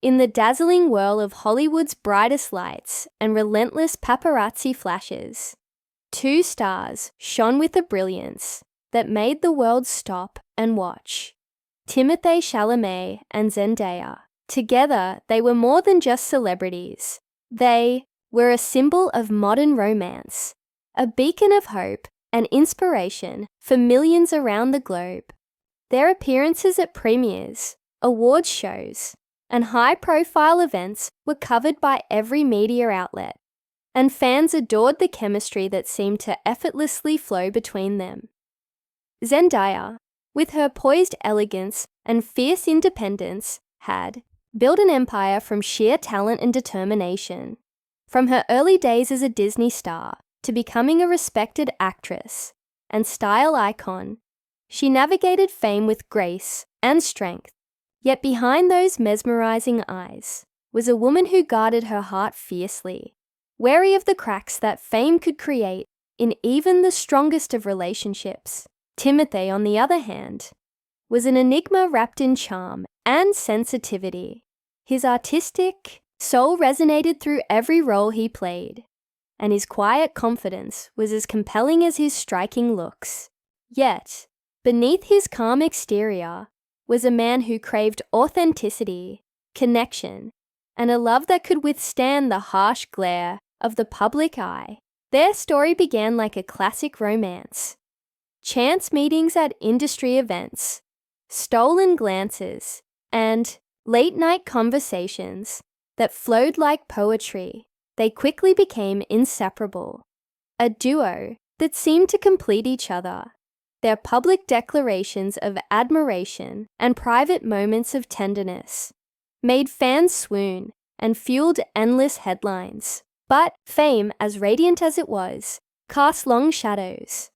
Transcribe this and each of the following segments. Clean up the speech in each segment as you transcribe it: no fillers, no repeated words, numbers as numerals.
In the dazzling whirl of Hollywood's brightest lights and relentless paparazzi flashes, two stars shone with a brilliance that made the world stop and watch. Timothée Chalamet and Zendaya. Together, they were more than just celebrities. They were a symbol of modern romance, a beacon of hope and inspiration for millions around the globe. Their appearances at premieres, awards shows, and high-profile events were covered by every media outlet, and fans adored the chemistry that seemed to effortlessly flow between them. Zendaya, with her poised elegance and fierce independence, had built an empire from sheer talent and determination. From her early days as a Disney star to becoming a respected actress and style icon, she navigated fame with grace and strength. Yet behind those mesmerizing eyes was a woman who guarded her heart fiercely, wary of the cracks that fame could create in even the strongest of relationships. Timothée, on the other hand, was an enigma wrapped in charm and sensitivity. His artistic soul resonated through every role he played, and his quiet confidence was as compelling as his striking looks. Yet, beneath his calm exterior was a man who craved authenticity, connection, and a love that could withstand the harsh glare of the public eye. Their story began like a classic romance. Chance meetings at industry events, stolen glances, and late-night conversations that flowed like poetry. They quickly became inseparable, a duo that seemed to complete each other. Their public declarations of admiration and private moments of tenderness made fans swoon and fueled endless headlines. But fame, as radiant as it was, cast long shadows.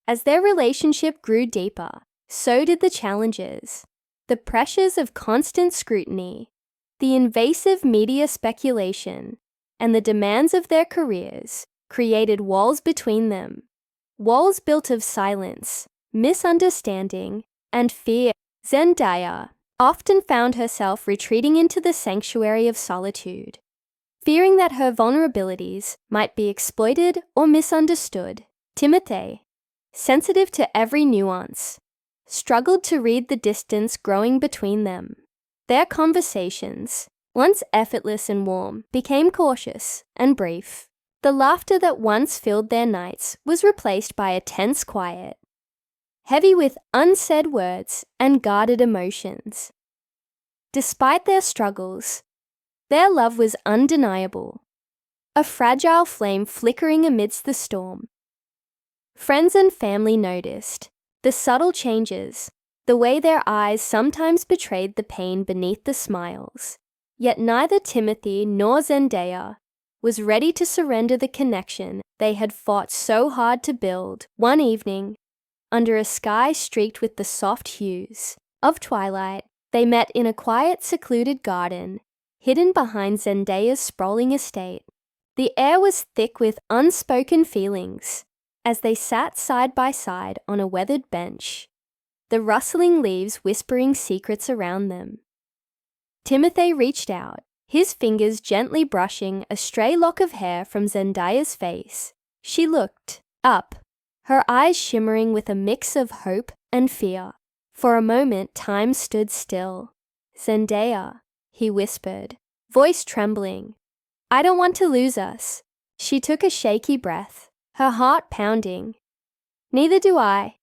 As their relationship grew deeper, so did the challenges. The pressures of constant scrutiny, the invasive media speculation, and the demands of their careers created walls between them. Walls built of silence, misunderstanding, and fear. Zendaya often found herself retreating into the sanctuary of solitude, fearing that her vulnerabilities might be exploited or misunderstood. Timothée, sensitive to every nuance, struggled to read the distance growing between them. Their conversations, once effortless and warm, became cautious and brief. The laughter that once filled their nights was replaced by a tense quiet, heavy with unsaid words and guarded emotions. Despite their struggles, their love was undeniable, a fragile flame flickering amidst the storm. Friends and family noticed the subtle changes, the way their eyes sometimes betrayed the pain beneath the smiles. Yet neither Timothée nor Zendaya was ready to surrender the connection they had fought so hard to build. One evening, under a sky streaked with the soft hues of twilight, they met in a quiet, secluded garden, hidden behind Zendaya's sprawling estate. The air was thick with unspoken feelings as they sat side by side on a weathered bench, the rustling leaves whispering secrets around them. Timothée reached out, his fingers gently brushing a stray lock of hair from Zendaya's face. She looked up, her eyes shimmering with a mix of hope and fear. For a moment, time stood still. "Zendaya," he whispered, voice trembling. "I don't want to lose us." She took a shaky breath, her heart pounding. "Neither do I,"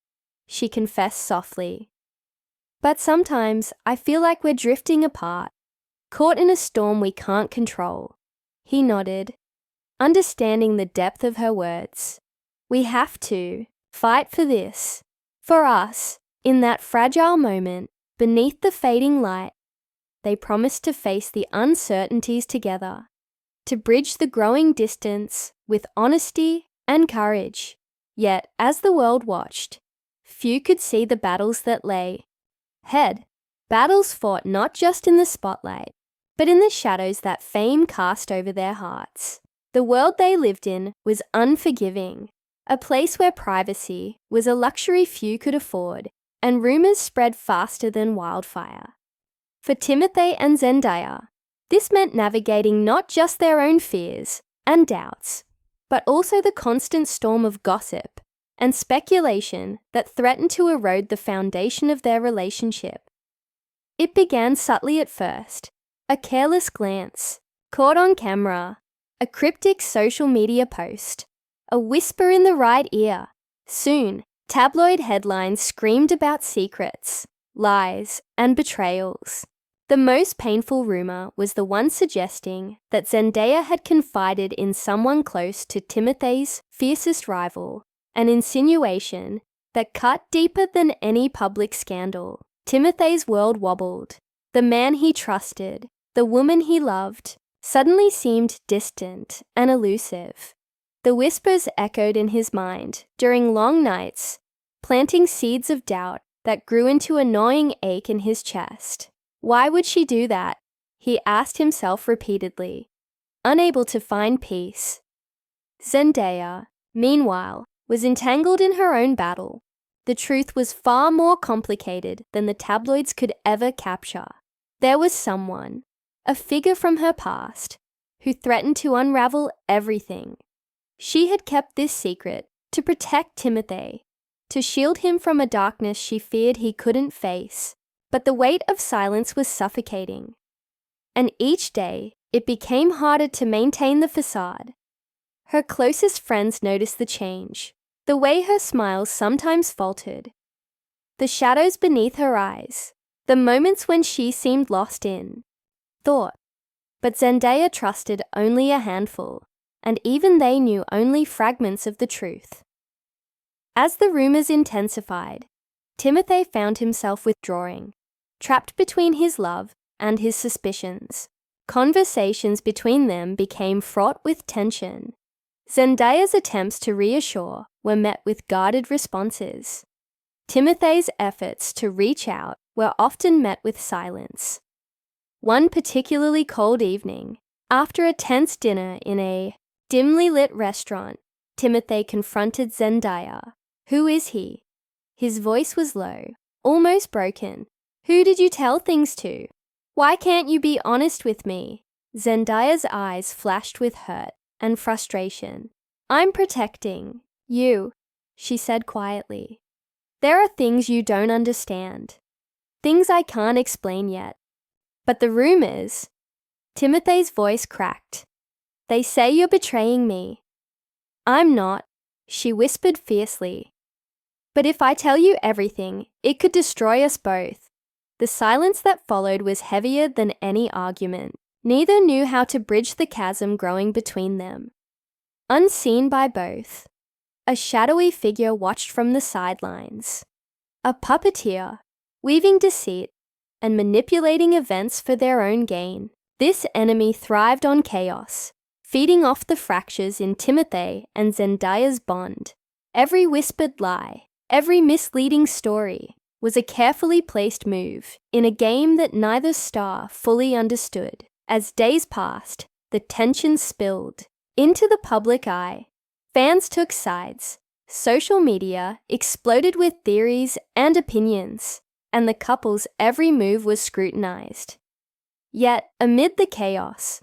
she confessed softly. "But sometimes I feel like we're drifting apart, caught in a storm we can't control." He nodded, understanding the depth of her words. "We have to fight for this, for us." In that fragile moment, beneath the fading light, they promised to face the uncertainties together, to bridge the growing distance with honesty and courage. Yet, as the world watched, few could see the battles that lay ahead. Battles fought not just in the spotlight, but in the shadows that fame cast over their hearts. The world they lived in was unforgiving, a place where privacy was a luxury few could afford, and rumors spread faster than wildfire. For Timothée and Zendaya, This meant navigating not just their own fears and doubts, but also the constant storm of gossip and speculation that threatened to erode the foundation of their relationship. It began subtly at first, a careless glance, caught on camera, a cryptic social media post, a whisper in the right ear. Soon, tabloid headlines screamed about secrets, lies, and betrayals. The most painful rumor was the one suggesting that Zendaya had confided in someone close to Timothee's fiercest rival, an insinuation that cut deeper than any public scandal. Timothee's world wobbled. The man he trusted, the woman he loved, suddenly seemed distant and elusive. The whispers echoed in his mind during long nights, planting seeds of doubt that grew into a gnawing ache in his chest. Why would she do that? He asked himself repeatedly, unable to find peace. Zendaya, meanwhile, was entangled in her own battle. The truth was far more complicated than the tabloids could ever capture. There was someone, a figure from her past, who threatened to unravel everything. She had kept this secret to protect Timothée, to shield him from a darkness she feared he couldn't face. But the weight of silence was suffocating. And each day, it became harder to maintain the facade. Her closest friends noticed the change, the way her smiles sometimes faltered, the shadows beneath her eyes, the moments when she seemed lost in thought. But Zendaya trusted only a handful, and even they knew only fragments of the truth. As the rumors intensified, Timothée found himself withdrawing, trapped between his love and his suspicions. Conversations between them became fraught with tension. Zendaya's attempts to reassure were met with guarded responses. Timothée's efforts to reach out were often met with silence. One particularly cold evening, after a tense dinner in a dimly lit restaurant, Timothée confronted Zendaya. "Who is he?" His voice was low, almost broken. "Who did you tell things to? Why can't you be honest with me?" Zendaya's eyes flashed with hurt and frustration. "I'm protecting you," she said quietly. "There are things you don't understand, things I can't explain yet. But the rumors..." Timothée's voice cracked. "They say you're betraying me." "I'm not," she whispered fiercely. "But if I tell you everything, it could destroy us both." The silence that followed was heavier than any argument. Neither knew how to bridge the chasm growing between them. Unseen by both, a shadowy figure watched from the sidelines. A puppeteer, weaving deceit and manipulating events for their own gain. This enemy thrived on chaos, feeding off the fractures in Timothée and Zendaya's bond. Every whispered lie, every misleading story, was a carefully placed move in a game that neither star fully understood. As days passed, the tension spilled into the public eye. Fans took sides. Social media exploded with theories and opinions, and the couple's every move was scrutinized. Yet, amid the chaos,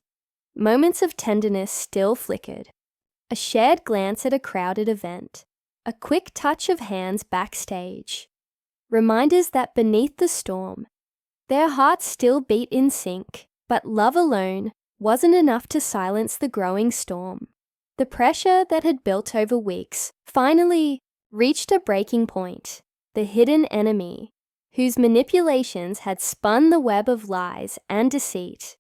moments of tenderness still flickered. A shared glance at a crowded event, a quick touch of hands backstage. Reminders that beneath the storm, their hearts still beat in sync, but love alone wasn't enough to silence the growing storm. The pressure that had built over weeks finally reached a breaking point. The hidden enemy, whose manipulations had spun the web of lies and deceit,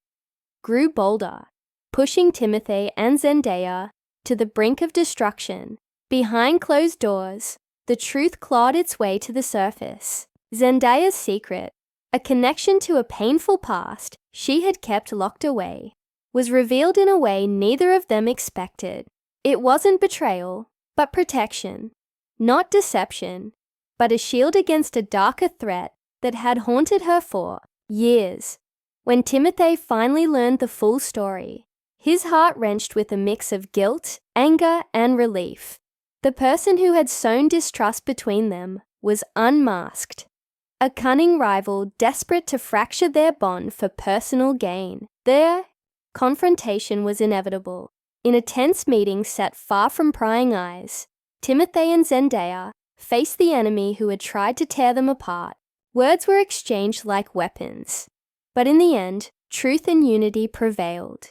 grew bolder, pushing Timothée and Zendaya to the brink of destruction. Behind closed doors, the truth clawed its way to the surface. Zendaya's secret, a connection to a painful past she had kept locked away, was revealed in a way neither of them expected. It wasn't betrayal, but protection. Not deception, but a shield against a darker threat that had haunted her for years. When Timothée finally learned the full story, his heart wrenched with a mix of guilt, anger, and relief. The person who had sown distrust between them was unmasked, a cunning rival desperate to fracture their bond for personal gain. Their confrontation was inevitable. In a tense meeting set far from prying eyes, Timothée and Zendaya faced the enemy who had tried to tear them apart. Words were exchanged like weapons, but in the end, truth and unity prevailed.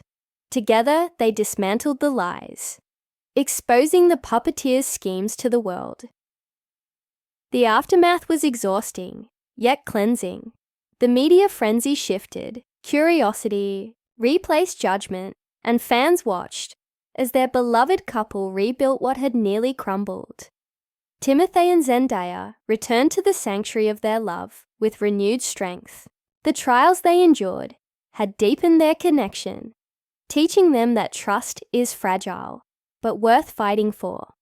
Together, they dismantled the lies, exposing the puppeteer's schemes to the world. The aftermath was exhausting, yet cleansing. The media frenzy shifted, curiosity replaced judgment, and fans watched as their beloved couple rebuilt what had nearly crumbled. Timothée and Zendaya returned to the sanctuary of their love with renewed strength. The trials they endured had deepened their connection, teaching them that trust is fragile, but worth fighting for,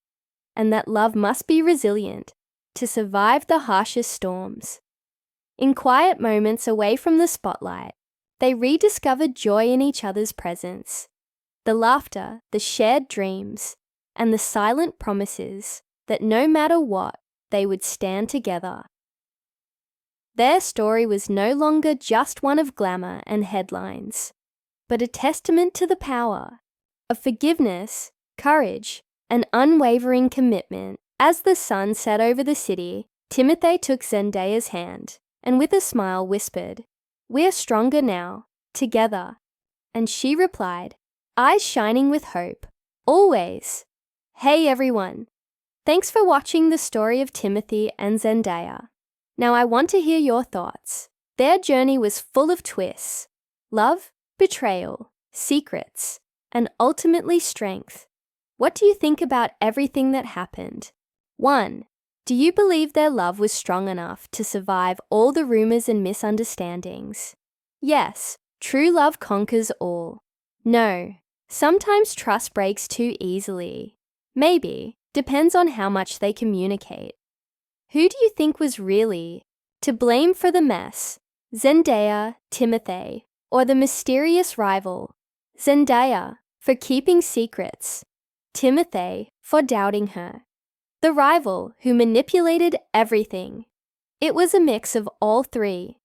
and that love must be resilient to survive the harshest storms. In quiet moments away from the spotlight, they rediscovered joy in each other's presence, the laughter, the shared dreams, and the silent promises that no matter what, they would stand together. Their story was no longer just one of glamour and headlines, but a testament to the power of forgiveness, courage, and unwavering commitment. As the sun set over the city, Timothée took Zendaya's hand and with a smile whispered, "We're stronger now, together." And she replied, eyes shining with hope, "Always." Hey everyone! Thanks for watching the story of Timothée and Zendaya. Now I want to hear your thoughts. Their journey was full of twists, love, betrayal, secrets, and ultimately strength. What do you think about everything that happened? 1. Do you believe their love was strong enough to survive all the rumors and misunderstandings? Yes, true love conquers all. No, sometimes trust breaks too easily. Maybe, depends on how much they communicate. Who do you think was really to blame for the mess? Zendaya, Timothée, or the mysterious rival? Zendaya, for keeping secrets. Timothée, for doubting her. The rival who manipulated everything. It was a mix of all three.